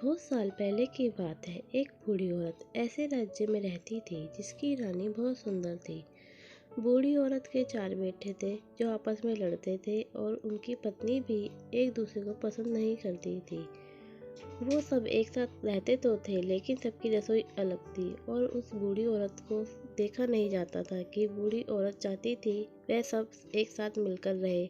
बहुत साल पहले की बात है। एक बूढ़ी औरत ऐसे राज्य में रहती थी जिसकी रानी बहुत सुंदर थी। बूढ़ी औरत के 4 बेटे थे जो आपस में लड़ते थे और उनकी पत्नी भी एक दूसरे को पसंद नहीं करती थी। वो सब एक साथ रहते तो थे लेकिन सबकी रसोई अलग थी और उस बूढ़ी औरत को देखा नहीं जाता था कि बूढ़ी औरत चाहती थी वह सब एक साथ मिलकर रहे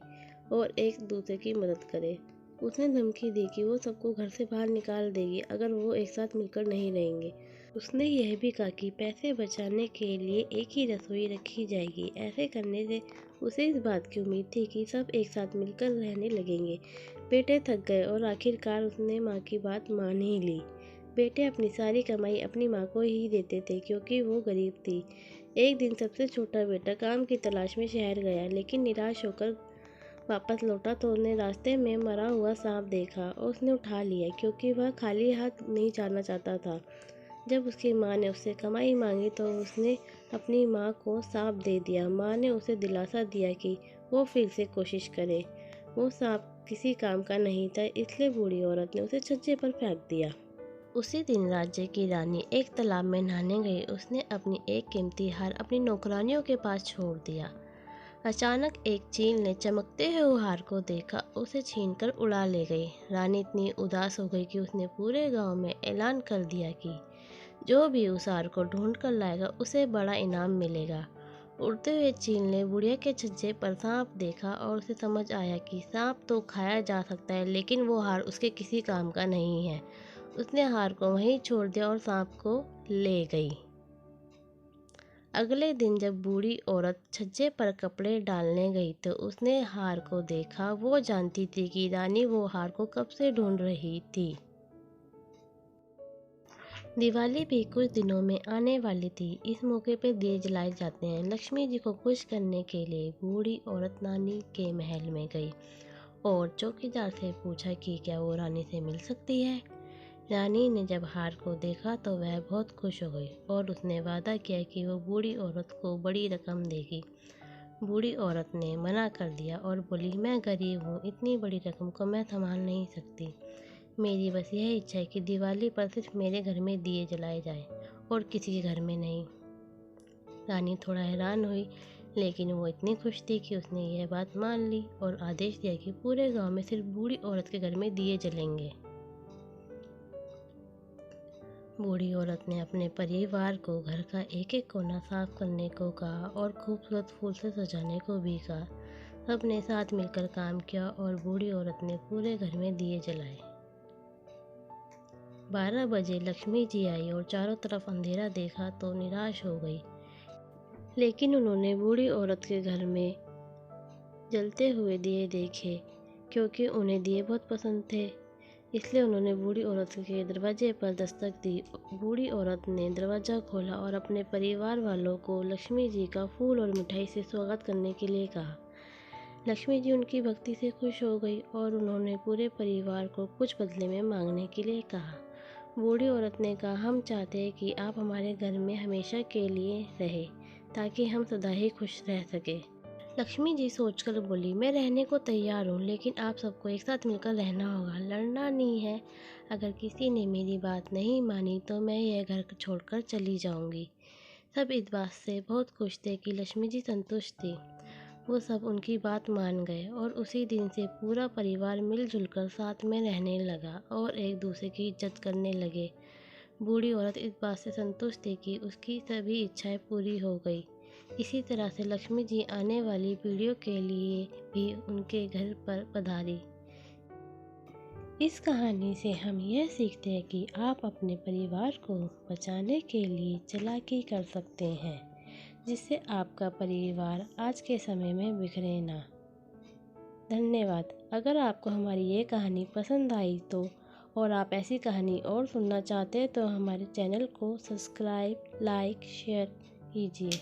और एक दूसरे की मदद करे। उसने धमकी दी कि वो सबको घर से बाहर निकाल देगी अगर वो एक साथ मिलकर नहीं रहेंगे। उसने यह भी कहा कि पैसे बचाने के लिए एक ही रसोई रखी जाएगी। ऐसे करने से उसे इस बात की उम्मीद थी कि सब एक साथ मिलकर रहने लगेंगे। बेटे थक गए और आखिरकार उसने माँ की बात मान ही ली। बेटे अपनी सारी कमाई अपनी माँ को ही देते थे क्योंकि वो गरीब थी। एक दिन सबसे छोटा बेटा काम की तलाश में शहर गया लेकिन निराश होकर वापस लौटा तो उसने रास्ते में मरा हुआ सांप देखा और उसने उठा लिया क्योंकि वह खाली हाथ नहीं जाना चाहता था। जब उसकी माँ ने उससे कमाई मांगी तो उसने अपनी माँ को सांप दे दिया। माँ ने उसे दिलासा दिया कि वो फिर से कोशिश करे। वो सांप किसी काम का नहीं था इसलिए बूढ़ी औरत ने उसे छज्जे पर फेंक दिया। उसी दिन राज्य की रानी एक तालाब में नहाने गई। उसने अपनी एक कीमती हार अपनी नौकरानियों के पास छोड़ दिया। अचानक एक चील ने चमकते हुए हार को देखा, उसे छीनकर उड़ा ले गई। रानी इतनी उदास हो गई कि उसने पूरे गांव में ऐलान कर दिया कि जो भी उस हार को ढूंढ कर लाएगा उसे बड़ा इनाम मिलेगा। उड़ते हुए चील ने बुढ़िया के छज्जे पर सांप देखा और उसे समझ आया कि सांप तो खाया जा सकता है लेकिन वो हार उसके किसी काम का नहीं है। उसने हार को वहीं छोड़ दिया और सांप को ले गई। अगले दिन जब बूढ़ी औरत छज्जे पर कपड़े डालने गई तो उसने हार को देखा। वो जानती थी कि रानी वो हार को कब से ढूंढ रही थी। दिवाली भी कुछ दिनों में आने वाली थी। इस मौके पर दिए जलाए जाते हैं। लक्ष्मी जी को खुश करने के लिए बूढ़ी औरत नानी के महल में गई और चौकीदार से पूछा कि क्या वो रानी से मिल सकती है। रानी ने जब हार को देखा तो वह बहुत खुश हो गई और उसने वादा किया कि वो बूढ़ी औरत को बड़ी रकम देगी। बूढ़ी औरत ने मना कर दिया और बोली, मैं गरीब हूँ, इतनी बड़ी रकम को मैं संभाल नहीं सकती। मेरी बस यह इच्छा है कि दिवाली पर सिर्फ मेरे घर में दिए जलाए जाएं और किसी के घर में नहीं। रानी थोड़ा हैरान हुई लेकिन वो इतनी खुश थी कि उसने यह बात मान ली और आदेश दिया कि पूरे गांव में सिर्फ बूढ़ी औरत के घर में दिए जलेंगे। बूढ़ी औरत ने अपने परिवार को घर का एक एक कोना साफ करने को कहा और खूबसूरत फूल से सजाने को भी कहा। सबने साथ मिलकर काम किया और बूढ़ी औरत ने पूरे घर में दिए जलाए। 12 बजे लक्ष्मी जी आई और चारों तरफ अंधेरा देखा तो निराश हो गई। लेकिन उन्होंने बूढ़ी औरत के घर में जलते हुए दिए देखे क्योंकि उन्हें दिए बहुत पसंद थे। इसलिए उन्होंने बूढ़ी औरत के दरवाजे पर दस्तक दी। बूढ़ी औरत ने दरवाज़ा खोला और अपने परिवार वालों को लक्ष्मी जी का फूल और मिठाई से स्वागत करने के लिए कहा। लक्ष्मी जी उनकी भक्ति से खुश हो गई और उन्होंने पूरे परिवार को कुछ बदले में मांगने के लिए कहा। बूढ़ी औरत ने कहा, हम चाहते हैं कि आप हमारे घर में हमेशा के लिए रहे ताकि हम सदा ही खुश रह सके। लक्ष्मी जी सोचकर बोली, मैं रहने को तैयार हूँ लेकिन आप सबको एक साथ मिलकर रहना होगा, लड़ना नहीं है। अगर किसी ने मेरी बात नहीं मानी तो मैं यह घर छोड़कर चली जाऊँगी। सब इस बात से बहुत खुश थे कि लक्ष्मी जी संतुष्ट थी। वो सब उनकी बात मान गए और उसी दिन से पूरा परिवार मिलजुल कर साथ में रहने लगा और एक दूसरे की इज्जत करने लगे। बूढ़ी औरत इस बात से संतुष्ट थी कि उसकी सभी इच्छाएं पूरी हो गई। इसी तरह से लक्ष्मी जी आने वाली पीढ़ियों के लिए भी उनके घर पर पधारी। इस कहानी से हम यह सीखते हैं कि आप अपने परिवार को बचाने के लिए चालाकी कर सकते हैं जिससे आपका परिवार आज के समय में बिखरे ना। धन्यवाद। अगर आपको हमारी ये कहानी पसंद आई तो और आप ऐसी कहानी और सुनना चाहते हैं तो हमारे चैनल को सब्सक्राइब, लाइक, शेयर कीजिए।